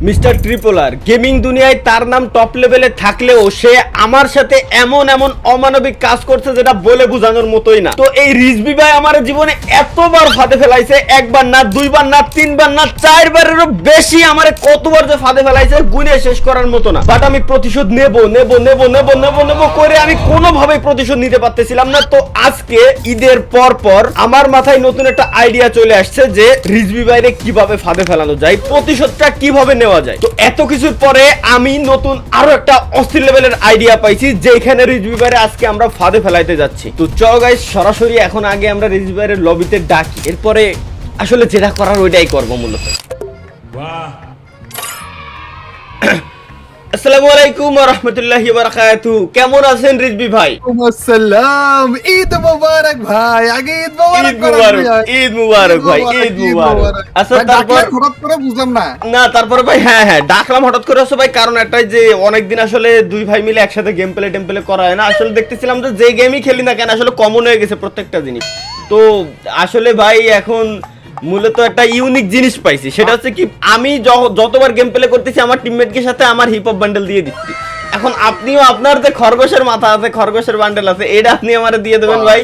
Mister Tripler gaming দুনিয়ায় তার নাম টপ লেভেলে থাকলেও সে আমার সাথে এমন এমন অমানবিক কাজ করছে যেটা বলে বোঝানোর মতোই না। তো এই রিজবি ভাই আমার জীবনে এতবার ফাঁদে ফেলাইছে, একবার না, দুইবার না, তিনবার না, চারবারেরও বেশি। আমারে কতবার যে ফাঁদে ফেলাইছে গুনে শেষ করার মতো না। বাট আমি প্রতিশোধ নেব নেব নেব নেব নেব নেব করে আমি কোনোভাবেই প্রতিশোধ নিতে পারতেছিলাম না। তো আজকে ঈদের পর পর আমার মাথায় নতুন একটা আইডিয়া চলে আসছে যে রিজবি ভাইরে কিভাবে ফাঁদে ফেলানো যায়, প্রতিশোধটা কিভাবে নেওয়া যায়। তো এত কিছুর পরে আমি নতুন আরো একটা অস্থির লেভেলের আইডিয়া পাইছি যেখানে রিজবি ভাইরে আজকে আমরা ফাঁদে ফেলাইতে যাচ্ছি। তো চলো গাইস সরাসরি এখন আগে আমরা রিজবি ভাইয়ের লবিতে ডাকি, এরপরে আসলে যেটা করার ওইটাই করবো মূলত। আসসালামু আলাইকুম ওয়া রাহমাতুল্লাহি ওয়া বারাকাতুহু। কেমন আছেন রিজবি ভাই? আসসালাম, ঈদ মোবারক ভাই। আগে ঈদ মোবারক, ঈদ মোবারক ভাই, ঈদ মোবারক। আচ্ছা তারপর হঠাৎ করে বুঝলাম না তারপরে ভাই হ্যাঁ ডাকলাম হঠাৎ করে আসো ভাই, কারণ একটাই যে অনেকদিন আসলে দুই ভাই মিলে একসাথে গেম প্লে করা হয় না। আসলে দেখতেছিলাম যে গেমই খেলি না কেন আসলে কমন হয়ে গেছে প্রত্যেকটা জিনিস। তো আসলে ভাই এখন মূলত একটা ইউনিক জিনিস পাইছি, সেটা হচ্ছে কি আমি যতবার গেম প্লে করতেছি আমার টিমমেটকে সাথে আমার হিপ হপ বান্ডেল দিয়ে দিচ্ছি। এখন আপনিও আপনার যে খরগোশের মাথা আছে, খরগোশের বান্ডেল আছে, এটা আপনি আমারে দিয়ে দেবেন ভাই।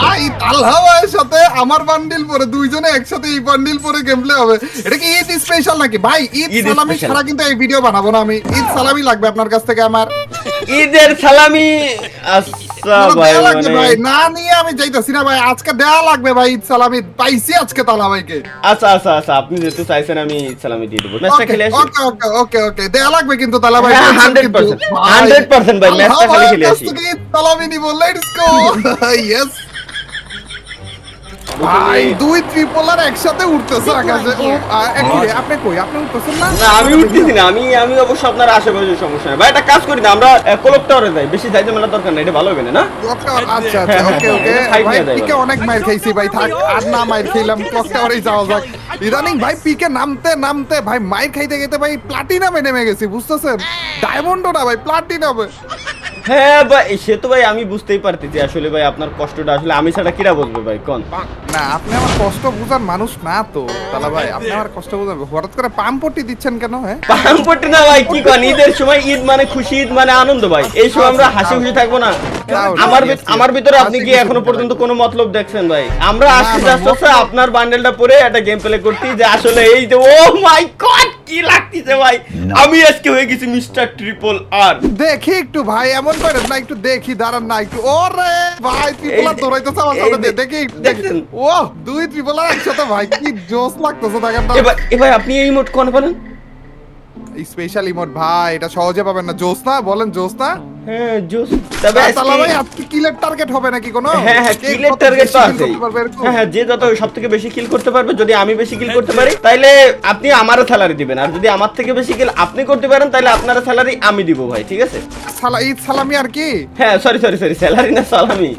ভাই তালহা ভাইয়ের সাথে আমার বান্ডিল পরে দুইজনে একসাথে এই বান্ডিল পরে গেম প্লে হবে। এটা কি ঈদ স্পেশাল নাকি ভাই? ঈদ সালামি ছাড়া কিন্তু এই ভিডিও বানাবো না আমি। ঈদ সালামি লাগবে আপনার কাছ থেকে আমার। ঈদের সালামি আচ্ছা ভাই, ভাই না নিয়ে আমি যাইতাছি না ভাই, আজকে দেয়া লাগবে ভাই। ঈদ সালামি পাইছি আজকে তালা ভাইকে। আচ্ছা আচ্ছা আচ্ছা, আপনি যেহেতু চাইছেন আমি ঈদ সালামি দিয়ে দেবো। ম্যাচটা খেলে আসি। ওকে ওকে ওকে ওকে, দেয়া লাগবে কিন্তু তালা ভাই। 100% ভাই, ম্যাচটা খালি খেলে আসি। ঈদ সালামি নিব, লেটস গো। ইয়েস ভাই, দুই ট্রিপলার একসাথে উঠতেছে আকাশে। আপনি কই? আপনি উঠতেছেন না? না আমি উঠতেছি না, আমি অবশ্য আপনার আশেপাশে সমস্যা নেই ভাই। একটা কাজ করি না, আমরা ক্লক টাওয়ারে যাই, বেশি যাইতে মেলা দরকার নাই, এটা ভালো হবে না। আচ্ছা আচ্ছা, ওকে ওকে ভাই। পিকে অনেক মাইর খাইছি ভাই, থাক আর না মাইর খাইলাম, ক্লক টাওয়ারেই যাওয়া যাক। ইদানিং ভাই পিকে নামতে নামতে ভাই মাইর খাইতে খাইতে ভাই প্লাটিনামে নেমে গেছি, বুঝতেছেন? ডায়মন্ডও না ভাই, প্লাটিনামে। হ্যাঁ ভাই সে তো ভাই আমি বুঝতেই পারতেছি আসলে ভাই আপনার কষ্টটা আসলে আমি ছাড়া কিরা বুঝবে ভাই কোন। না আপনি আমার কষ্ট বুঝার মানুষ না তো তালা ভাই, আপনি আমার কষ্ট বুঝার। হঠাৎ করে পাম্পটি দিচ্ছেন কেন? হ্যাঁ পাম্পটি না ভাই, কি কোন? ঈদের সময় ঈদ মানে খুশি, ঈদ মানে আনন্দ ভাই। এই সময় আমরা হাসি খুশি থাকবো না? আমার ভিতরে আপনি কি এখনো পর্যন্ত কোনো মতলব দেখছেন ভাই? আমরা আসতে আসতে আপনার বান্ডেলটা পরে একটা গেম প্লে করতে যে আসলে এই যে ও মাই গড কি লাগতেছে ভাই, আমি আজকে হয়ে গেছি মিস্টার ট্রিপল আর। দেখি একটু ভাই, এমন করেন না, একটু দেখি, দাঁড়ান না একটু। ওরে ভাই ট্রিপলার দৌড়াইতেছে আমার সাথে, দেখি দেখেন। ও দুই ট্রিপলার একসাথে ভাই, কি জোস লাগতেছে দেখেন না। এবার আপনি এই মোড কোন বলেন? স্পেশাল ইমোট ভাই, এটা সহজে পাবেন না। জোস না বলেন, জোস না? হ্যাঁ জোস। তবে তালা ভাই আজকে কিলের টার্গেট হবে নাকি কোনো? হ্যাঁ কিলের টার্গেট তো আছে। হ্যাঁ যে যত সবথেকে বেশি কিল করতে পারবে, যদি আমি বেশি কিল করতে পারি তাহলে আপনি আমারও স্যালারি দিবেন, আর যদি আমার থেকে বেশি কিল আপনি করতে পারেন তাহলে আপনার স্যালারি আমি দিব ভাই, ঠিক আছে? ঈদ সালামি আর কি? হ্যাঁ সরি স্যালারি না সালামি।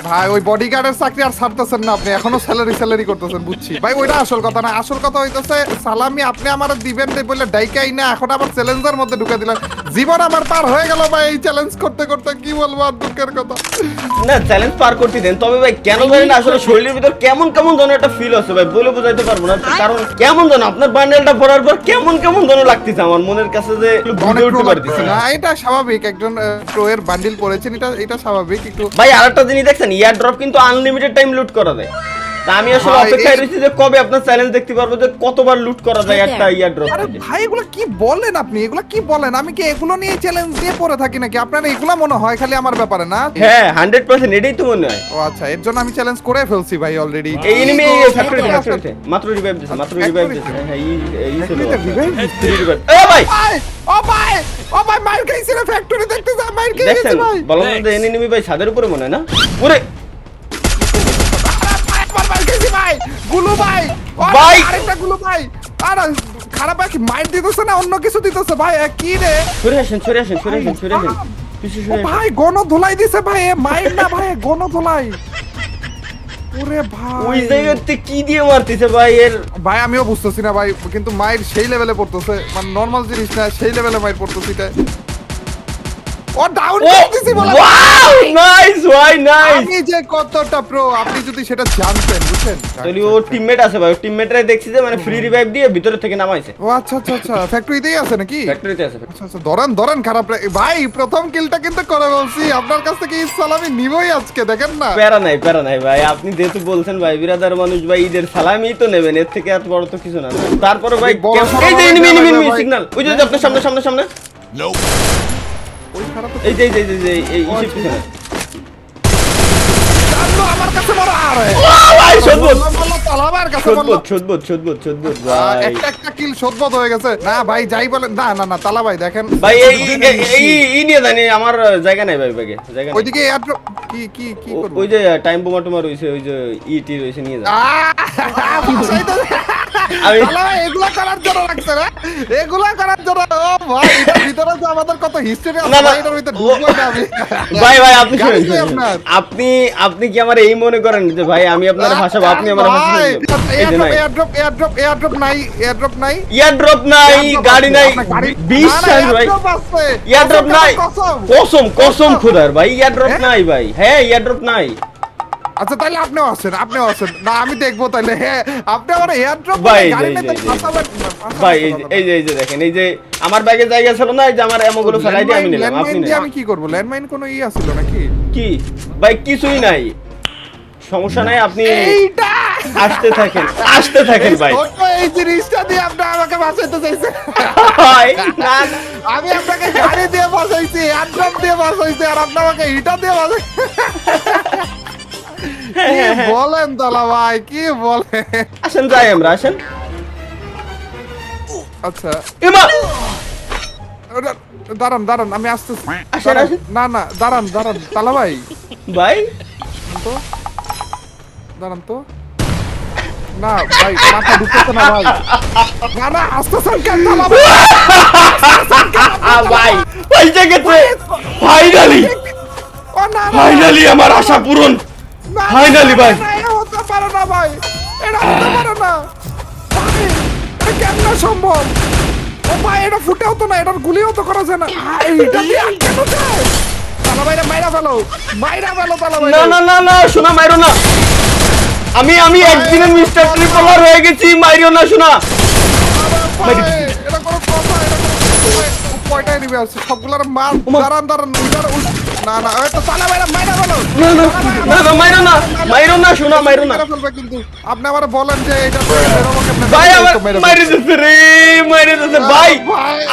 ভাই ওই বডিগার্ডের চাকরি আর ছাড়তেছেন না আপনি, এখনো স্যালারি করতেছেন, বুঝছি ভাই। ওইটা আসল কথা না, আসল কথা হইতেছে সালামি আপনি আমার দিবেন বলে ডাইকাই না, এখন আবার চ্যালেঞ্জের মধ্যে ঢুকে দিলেন। জীবন আমার পার হয়ে গেল ভাই এই চ্যালেঞ্জ করতে করতে, কি বলবো আর দুঃখের কথা। না চ্যালেঞ্জ পার করতে দেন, তবে ভাই কেন জানি না আসলে শরীরের ভিতর কেমন যেন একটা ফিল আছে ভাই, বলে বোঝাইতে পারবো না। কারণ কেমন যেন আপনার বান্ডেলটা পরার পর কেমন যেন লাগতেছে আমার মনের কাছে, যে বুঝে উঠতে পারতেছি না। এটা স্বাভাবিক, একজন প্রো এর বান্ডেল পরেছেন, এটা স্বাভাবিক একটু। ভাই আরেকটা জিনিস দেখছেন, ইয়ার ড্রপ কিন্তু আনলিমিটেড টাইম লুট করা যায়। তা আমি আসলে অপেক্ষায় রয়েছি যে কবে আপনার চ্যালেঞ্জ দেখতে পারবো যে কতবার লুট করা যায় একটা ইয়ার ড্রপ। আরে ভাই এগুলা কি বলেন আপনি? এগুলা কি বলেন? আমি কি এগুলো নিয়ে চ্যালেঞ্জ দিয়ে পড়ে থাকি নাকি? আপনার এগুলা মনে হয় খালি আমার ব্যাপারে না? হ্যাঁ 100% এটাই তো মনে হয়। ও আচ্ছা, এর জন্য আমি চ্যালেঞ্জ করে ফেলছি ভাই অলরেডি। এই এনিমি ফ্যাক্টরিতে মাত্র রিভাইভ দিছে, হ্যাঁ এই ছিল রিভাইভ। ও ভাই মাইর খাইছে রে, ফ্যাক্টরি দেখতে যা, মাইর খাইছে ভাই। বললাম না যে এনিমি ভাই ছাদের উপরে মনে হয় না? ওরে ভাই গুলু ভাই, ভাই আরেকটা গুলু ভাই। আর খারাপ ভাই মাইর দিতেছে না অন্য কিছু দিতেছে ভাই, কি রে? সরে আসেন পিছে সরে। ভাই গণ ধুলাই দিছে ভাই, মাইর না ভাই, গণ ধুলাই। ওরে ভাই ওই জায়গাতে কি দিয়ে মারতেছে ভাই এর? ভাই আমিও বুঝতেছি না ভাই, কিন্তু মাইর সেই লেভেলে পড়তেছে, মানে নরমাল জিনিস না, সেই লেভেলে মাইর পড়তেছে। এটা ও ডাউন ও করে দিছি বলে ওয়াও নাইস ভাই নাইস। আমি যে কতটা প্রো আপনি যদি সেটা জানতেন বুঝছেন। তাহলে ও টিমমেট আছে ভাই, টিমমেটরাই দেখছি যে মানে ফ্রি রিভাইভ দিয়ে ভিতরে থেকে নামাইছে। ও আচ্ছা আচ্ছা আচ্ছা ফ্যাক্টরিতেই আছে নাকি? ফ্যাক্টরিতে আছে। আচ্ছা আচ্ছা ধরেন খারাপ ভাই প্রথম কিলটা কিন্তু করে বলছি আপনার কাছ থেকে সালামি নিবই আজকে দেখেন না। প্যারা নাই ভাই, আপনি যেহেতু বলছেন ভাই বিরাদার মানুষ ভাই ঈদের সালামি তো নেবেন, এর থেকে এত বড় তো কিছু না। তারপরে ভাই বড় সড়ো এই যে ভাই, এনিমি ভাই। সিগন্যাল, ওই যে আপনার সামনে ওই খারাপ তো এই যে এই ইসের পিছনে। জানলো আমার কাছে বড় আরে ভাই সদবত বললো তালাবার কাছে বললো সদবত ভাই। একটা কিল শোধবোধ হয়ে গেছে না ভাই যাই বলেন না তালা ভাই দেখেন ভাই এই নিয়ে জানি আমার জায়গা নাই ভাই ব্যাগে, জায়গা নাই। ওইদিকে এয়ারড্রপ কি করব ওই যে টাইম বোমা টোমা রইছে, ওই যে ইটি রইছে নিয়ে যা। আমি তালা ভাই এগুলা করার জন্য রাখছে না এগুলা করার জন্য ও ভাই এটার ভিতরে যে আমাদের কত হিস্টরি আছে না, ভাই এটার ভিতরে ঢুকবো না আমি ভাই আপনি গাড়ি শুনেন, কই আপনার? আপনি কি আমার এই মনে করেন যে ভাই আমি আপনার ভাষাবো, আপনি আমার ভাষা এয়ারড্রপ নাই ইয়ারড্রপ নাই, গাড়ি নাই, বিশ্বাস ভাই ইয়ারড্রপ নাই, কসম খোদার ভাই ইয়ারড্রপ নাই ভাই, হ্যাঁ ইয়ারড্রপ নাই। আচ্ছা তাহলে আপনিও আছেন না আমি দেখবো তাহলে হ্যাঁ আপনি আমার এয়ারড্রপ ভাই, গাড়ি এই যে, নিতে এই যে, ফাসাবেন ভাই এই যে দেখেন, এই যে আমার ব্যাগে জায়গা ছিল না, এই যে আমার এমোগুলো ফেলাই দিয়ে আমি নিলাম, আপনি নেন। আমি কি করব ল্যান্ডমাইন কোনো ছিল নাকি কি ভাই কিছুই নাই, সমস্যা নাই, আপনি এইটা আসতে থাকেন ভাই। এই জিনিসটা দিয়ে আপনি আমাকে বাঁচাইতে চাইছেন ভাই, না, আমি আপনাকে গাড়ি দিয়ে বাঁচাইছি এয়ারড্রপ দিয়ে বাঁচাইছি আর আপনি আমাকে হিটার দিয়ে বাঁচাইছেন কি বলেন দালা ভাই কি বলেন আসেন যাই আমরা, আসেন। আচ্ছা এমা দাঁড়ান আমি আসতেছি আসেন, আসেন। না দাঁড়ান তালা ভাই ভাই তো দাঁড়ান তো না ভাই মাথা ঢুকতেছে না ভাই না আসতেছেন কেন তালা ভাই ভাই পাইতে গেছে ফাইনালি, ও না আমার আশা পূরণ না, ফাইনালি ভাই। না, এটা হতে পারে না ভাই এটা হতে পারে না ভাই, এটা কেমনে সম্ভব ও ভাই এটা ফুটেও তো না এটার গুলিও তো করা যায় না এইটা দিয়ে কেন যায় তালা ভাইরা মাইরা ফেলো তালা ভাই না শোনা মাইরো না, আমি একদিনে মিস্টার ট্রিপলার হয়ে গেছি, মাইরো না শোনা। এটা কোনো কথা এটা কয়টা নিবে আছে সবগুলার মার দাঁড়ান না এটা তালা ভাইরা মাইরা ফেলো না মাইরো না শোনা, মাইরো না মেরে ফেলবে কিন্তু আপনি আমারে বলেন যে এটা বেরোবো কেমনে ভাই, আমার মাইরে দিছে ভাই।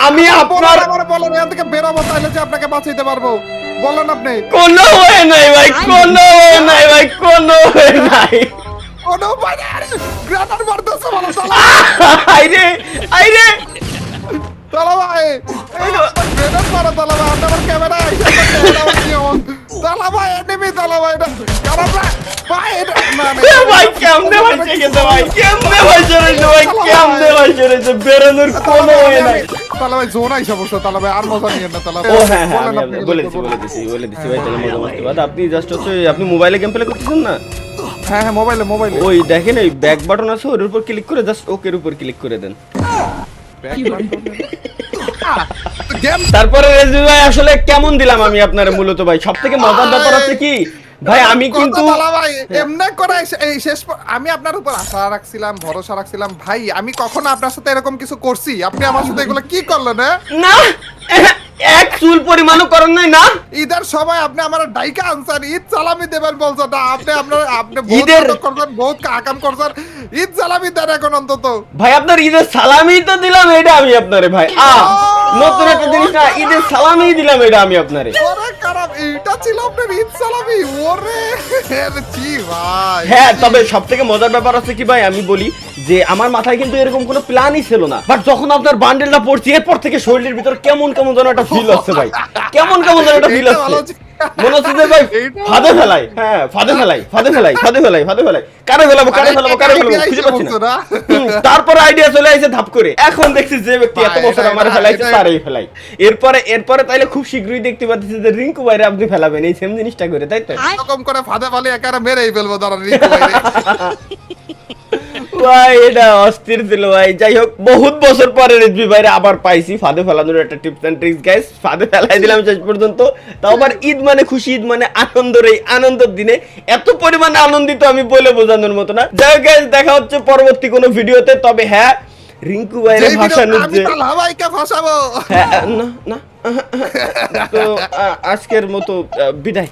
আমি আপনার আমারে বলেন এখান থেকে বেরোবো তাহলে যে আপনাকে বাঁচাইতে পারবো বলেন আপনি কোনো হয়ে নাই ভাই, কোনো হয়ে নাই। কোনো উপায় নেই আরে গ্রেনার মারতেছে বলো আইরে তালা ভাই এই গ্রেনার মারা তালা ভাই আপনি আমার ক্যামেরা তালা ভাই এনিমি তালা ভাই এটা খারাপ ভাই এটা ভাই কেমনে ভাইছে গেছে ভাই, বেরোনোর কোনো হয়ে নাই। তালা ভাই জোন আইসা বসে তালা ভাই আর মজা নিয়ে না তালা ও হ্যাঁ আমি বলে দিছি ভাই, তাহলে মজা মারতে বাদ। আপনি জাস্ট হচ্ছে আপনি মোবাইলে গেম প্লে করতেছেন না, হ্যাঁ মোবাইলে ওই দেখেন ওই ব্যাক বাটন আছে, ওর উপর ক্লিক করে জাস্ট ওকের উপর ক্লিক করে দেন। তারপরে রেজবি ভাই আসলে কেমন দিলাম আমি আপনার মূলত ভাই, সবথেকে মজার ব্যাপার হচ্ছে কি ভাই আমি কিন্তু এমনি করে এই শেষ আমি আপনার উপর আশা রাখছিলাম ভরসা রাখছিলাম ভাই আমি কখনো আপনার সাথে এরকম কিছু করছি আপনি আমার সাথে এগুলো কি করলেন না এক চুল পরিমাণও করেন নাই না। ঈদের সময় আপনি আমার ডাইকা আনসার ঈদ সালামি দেবেন বলছো না আপনি ঈদের করবেন বহুত কাকাম করছেন ঈদ সালামি দেন এখন অন্তত ভাই আপনার ঈদের সালামি তো দিলাম এটা আমি আপনারে ভাই নতুন একটা জিনিস না, ঈদের সালামি দিলাম এটা আমি আপনারে। ওরে খারাপ এইটা ছিল আপনার ঈদ সালামি ওরে জি ভাই হ্যাঁ তবে সবথেকে মজার ব্যাপার আছে কি ভাই আমি বলি যে আমার মাথায় কিন্তু এরকম কোনো প্ল্যানই ছিল না, বাট যখন আপনার বান্ডেলটা পড়ছি এরপর থেকে শরীরের ভিতর কেমন যেন একটা ফিল হচ্ছে ভাই, কেমন যেন একটা ফিল হচ্ছে, মনে হচ্ছে যে ভাই ফাঁদে ফেলাই, হ্যাঁ ফাঁদে ফেলাই কারে ফেলাবো খুঁজে পাচ্ছি না। তারপরে আইডিয়া চলে আসে ধাপ করে, এখন দেখছি যে ব্যক্তি এত বছর আমার ফেলাইছে তারই ফেলাই। এরপরে তাইলে খুব শীঘ্রই দেখতে পাচ্ছি যে রিঙ্কু বাইরে আপনি ফেলাবেন এই সেম জিনিসটা করে, তাই তো এরকম করে ফাঁদে ফালে একারে মেরেই ফেলবো দাঁড়ান রিঙ্কু ভাই ভাই এটা অস্থির ছিল ভাই। যাই হোক, বহুত বছর পরে রিজভি ভাইরে আবার পাইছি ফাঁদে ফেলানোর একটা টিপস এন্ড ট্রিক্স গাইস। ফাঁদে ফেলাই দিলাম শেষ পর্যন্ত। তাও আবার ঈদ মানে খুশি, ঈদ মানে আনন্দের, এই আনন্দের দিনে এত পরিমাণে আনন্দিত আমি বলে বোঝানোর মতো না। যাই হোক গাইস, দেখা হচ্ছে পরবর্তী কোনো ভিডিওতে। তবে হ্যাঁ, রিঙ্কু ভাইরে ভাষানোর আমি যে তালহাবাইকে ফাঁসাবো। হ্যাঁ, না না তো আজকের মতো বিদায়।